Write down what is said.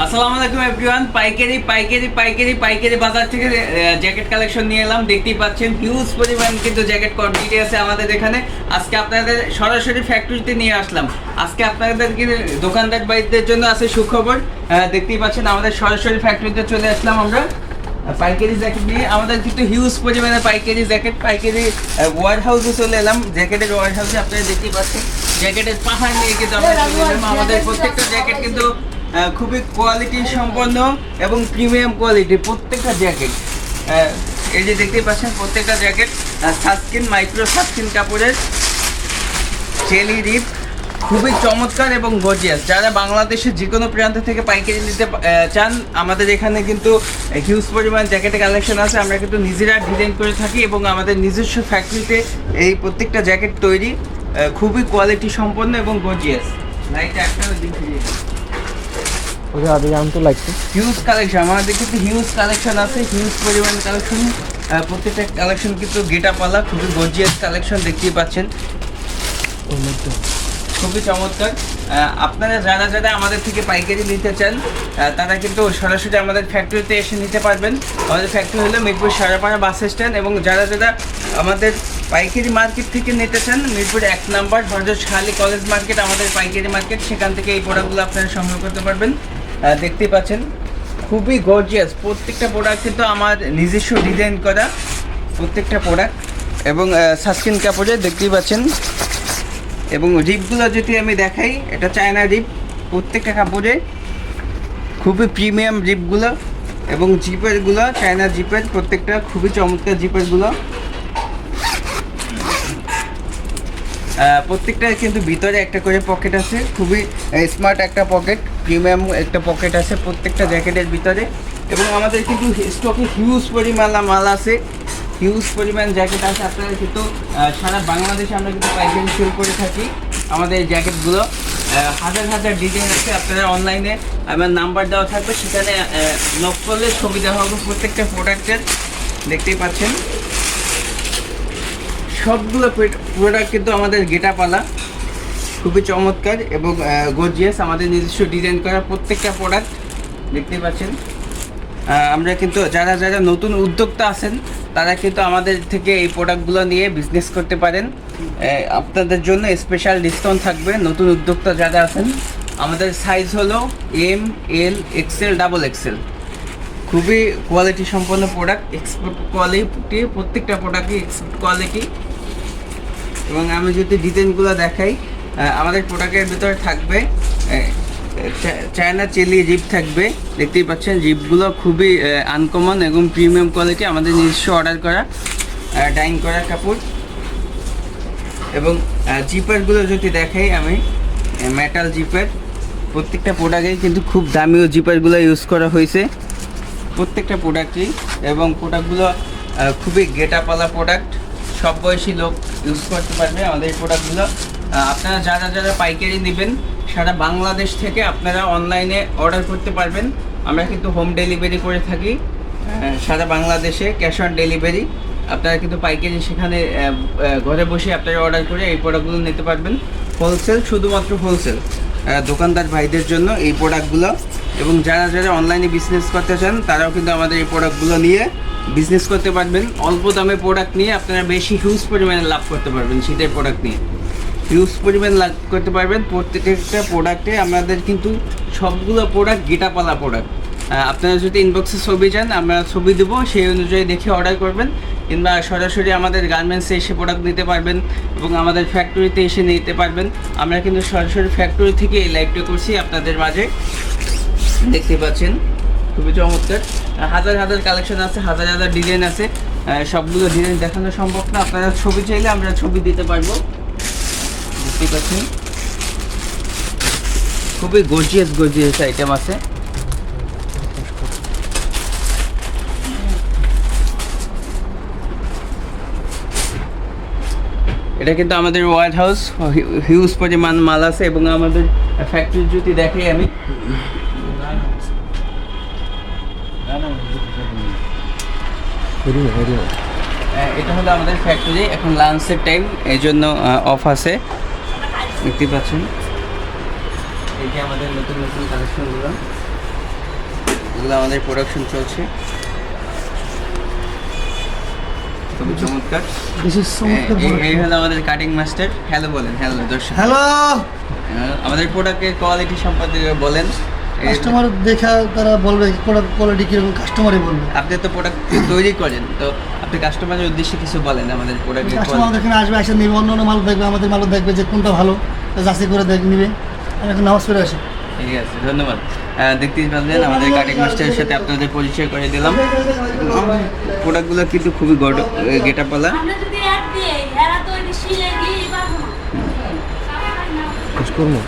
আসসালামু আলাইকুম এভরিওয়ান। পাইকারি বাজার থেকে জ্যাকেট কালেকশন নিয়ে এলাম। দেখতেই পাচ্ছেন হিউজ পরিমাণ কিন্তু জ্যাকেট কোয়ান্টিটি আছে আমাদের এখানে। আজকে আপনাদের সরাসরি ফ্যাক্টরিতে নিয়ে আসলাম। আজকে আপনাদের কি দোকানদার ভাইদের জন্য আছে সুখবর। দেখতেই পাচ্ছেন আমাদের সরাসরি ফ্যাক্টরিতে চলে আসলাম আমরা পাইকারি জ্যাকেট নিয়ে। আমাদের কিন্তু হিউজ পরিমাণে পাইকারি ওয়ার হাউসে চলে এলাম। জ্যাকেটের ওয়ার হাউসে আপনারা দেখতেই পাচ্ছেন জ্যাকেটের পাহাড় নিয়ে কিন্তু আমরা চলে এলাম। আমাদের প্রত্যেকটা জ্যাকেট কিন্তু খুবই কোয়ালিটি সম্পন্ন এবং প্রিমিয়াম কোয়ালিটি প্রত্যেকটা জ্যাকেট। এই যে দেখতেই পাচ্ছেন প্রত্যেকটা জ্যাকেট সানস্ক্রিন মাইক্রো সানস্ক্রিন কাপড়ের জেলি রিপ, খুবই চমৎকার এবং গর্জিয়াস। যারা বাংলাদেশের যে কোনো প্রান্ত থেকে পাইকারি নিতে চান আমাদের এখানে কিন্তু হিউজ পরিমাণ জ্যাকেটের কালেকশন আছে। আমরা কিন্তু নিজেরা ডিজাইন করে থাকি এবং আমাদের নিজস্ব ফ্যাক্টরিতে এই প্রত্যেকটা জ্যাকেট তৈরি, খুবই কোয়ালিটি সম্পন্ন এবং গর্জিয়াস। লাইটটা একটা দিন হিউজ কালেকশন আমাদের কিন্তু হিউজ কালেকশন আছে, হিউজ পরিমাণ কালেকশন। প্রত্যেকটা কালেকশন কিন্তু গেটা পালা খুবই গর্জিয়াস কালেকশন দেখতেই পাচ্ছেন, খুবই চমৎকার। আপনারা যারা আমাদের থেকে পাইকারি নিতে চান তারা কিন্তু সরাসরি আমাদের ফ্যাক্টরিতে এসে নিতে পারবেন। আমাদের ফ্যাক্টরি হলো মিরপুর সারাপাড়া বাস স্ট্যান্ড। এবং যারা আমাদের পাইকারি মার্কেট থেকে নিতে চান মিরপুর 1 নম্বর হযরত শাহী কলেজ মার্কেট আমাদের পাইকারি মার্কেট, সেখান থেকে এই প্রোডাক্টগুলো আপনারা সংগ্রহ করতে পারবেন। দেখতেই পাচ্ছেন খুবই গর্জিয়াস প্রত্যেকটা প্রোডাক্ট কিন্তু আমার নিজস্ব ডিজাইন করা প্রত্যেকটা প্রোডাক্ট এবং সানস্ক্রিন কাপড়ে দেখতেই পাচ্ছেন। এবং রিপগুলো যদি আমি দেখাই, এটা চায়না রিপ প্রত্যেকটা কাপড়ে, খুবই প্রিমিয়াম রিপগুলো। এবং জিপারগুলো চায়না জিপার প্রত্যেকটা খুবই চমৎকার জিপারগুলো। প্রত্যেকটা কিন্তু ভিতরে একটা করে পকেট আছে, খুবই স্মার্ট একটা পকেট, প্রিমিয়াম একটা পকেট আছে প্রত্যেকটা জ্যাকেটের ভিতরে। এবং আমাদের কিন্তু স্টকে হিউজ পরিমাণ মাল আছে, হিউজ পরিমাণ জ্যাকেট আছে। আপনারা কিন্তু সারা বাংলাদেশে আমরা কিন্তু পাইকারি সেল করে থাকি আমাদের জ্যাকেটগুলো। হাজার ডিজাইন আছে। আপনারা অনলাইনে আমার নাম্বার দেওয়া থাকবে, সেখানে নক করলে ছবি দেওয়া হবে প্রত্যেকটা প্রোডাক্টের। দেখতেই পাচ্ছেন সবগুলো প্রোডাক্ট কিন্তু আমাদের গেটা পালা খুবই চমৎকার এবং গর্জিয়াস। আমাদের নিজস্ব ডিজাইন করা প্রত্যেকটা প্রোডাক্ট দেখতেই পাচ্ছেন। আমরা কিন্তু যারা নতুন উদ্যোক্তা আছেন তারা কিন্তু আমাদের থেকে এই প্রোডাক্টগুলো নিয়ে বিজনেস করতে পারেন। আপনাদের জন্য স্পেশাল ডিসকাউন্ট থাকবে। নতুন উদ্যোক্তা যারা আছেন, আমাদের সাইজ হলো এম, এল, এক্সেল, ডাবল এক্সেল। খুবই কোয়ালিটি সম্পন্ন প্রোডাক্ট, এক্সপোর্ট কোয়ালিটি প্রত্যেকটা প্রোডাক্টই এক্সপোর্ট কোয়ালিটি। এবং আমি যদি ডিজাইনগুলো দেখাই, আমাদের প্রোডাক্টের ভিতরে থাকবে চায়না চিলি জিপ থাকবে। দেখতেই পাচ্ছেন জিপগুলো খুবই আনকমন এবং প্রিমিয়াম কোয়ালিটি, আমাদের নিজস্ব অর্ডার করা ডাইং করা কাপড়। এবং জিপারগুলো যদি দেখাই আমি, মেটাল জিপার প্রত্যেকটা প্রোডাক্টেই কিন্তু খুব দামিও জিপারগুলো ইউজ করা হয়েছে প্রত্যেকটা প্রোডাক্টই। এবং প্রোডাক্টগুলো খুবই গেটাপালা প্রোডাক্ট, সব বয়সী লোক ইউজ করতে পারবে আমাদের এই প্রোডাক্টগুলো। আপনারা যারা পাইকারি নেবেন সারা বাংলাদেশ থেকে আপনারা অনলাইনে অর্ডার করতে পারবেন। আমরা কিন্তু হোম ডেলিভারি করে থাকি সারা বাংলাদেশে, ক্যাশ অন ডেলিভারি। আপনারা কিন্তু পাইকারি সেখানে ঘরে বসে আপনারা অর্ডার করে এই প্রোডাক্টগুলো নিতে পারবেন। হোলসেল, শুধুমাত্র হোলসেল দোকানদার ভাইদের জন্য এই প্রোডাক্টগুলো। এবং যারা অনলাইনে বিজনেস করতে চান তারাও কিন্তু আমাদের এই প্রোডাক্টগুলো নিয়ে বিজনেস করতে পারবেন। অল্প দামে প্রোডাক্ট নিয়ে আপনারা বেশি হিউজ পরিমাণে লাভ করতে পারবেন। শীতের প্রোডাক্ট নিয়ে হিউজ পরিমাণ লাভ করতে পারবেন। প্রত্যেকটা প্রোডাক্টে আমাদের কিন্তু সবগুলো প্রোডাক্ট গেটাপালা প্রোডাক্ট। আপনারা যদি ইনবক্সে ছবি চান আমরা ছবি দেবো, সেই অনুযায়ী দেখে অর্ডার করবেন। কিংবা সরাসরি আমাদের গার্মেন্টসে এসে প্রোডাক্ট নিতে পারবেন এবং আমাদের ফ্যাক্টরিতে এসে নিতে পারবেন। আমরা কিন্তু সরাসরি ফ্যাক্টরি থেকে এই লাইভটা করছি আপনাদের মাঝে, দেখতে পাচ্ছেন খুবই চমৎকার। হাজার কালেকশন আছে, হাজার ডিজাইন আছে। সবগুলো ডিজাইন দেখানো সম্ভব না, আপনারা ছবি চাইলে আমরা ছবি দিতে পারবো। দেখতে পাচ্ছেন খুবই গর্জিয়াস আইটেম আছে। এটা কিন্তু আমাদের ওয়ার হাউস, হিউজ পরিমাণ মাল আছে। এবং আমাদের ফ্যাক্টরি যদি দেখাই আমি, এটা হলো আমাদের ফ্যাক্টরি। এখন লাঞ্চের টাইম, এই জন্য অফ আছে, দেখতে পাচ্ছেন। এই যে আমাদের নতুন কালেকশনগুলো এগুলো আমাদের প্রোডাকশন চলছে, খুবই চমৎকার। এই হলো আমাদের কাটিং মাস্টার। হ্যালো বলেন, হ্যালো দর্শক। হ্যালো, আমাদের প্রোডাক্টের কোয়ালিটি সম্পর্কে বলেন। কাস্টমার দেখা তারা বলবে প্রোডাক্ট কোয়ালিটি কিরকম, কাস্টমারই বলবে। আপনি তো প্রোডাক্ট তৈরি করেন, তো আপনি কাস্টমারের উদ্দেশ্যে কিছু বলেন আমাদের প্রোডাক্টের কাস্টমার এখানে আসবে, এসে নেবে, অন্য অন্য মাল দেখবে, আমাদের মাল দেখবে যে কোনটা ভালো, যাচাই করে নিবে। আমি এখন নামাজ পড়ে আসি। ঠিক আছে, ধন্যবাদ। দেখতেই পারলেন আমাদের কাটিং মাস্টারের সাথে আপনাদের পরিচয় করে দিলাম। প্রোডাক্টগুলো কিন্তু খুবই গেটাপালা। আমরা যদি অ্যাড দিই, এরা তো এটা শিলে দিয়ে পাবো না। করবো।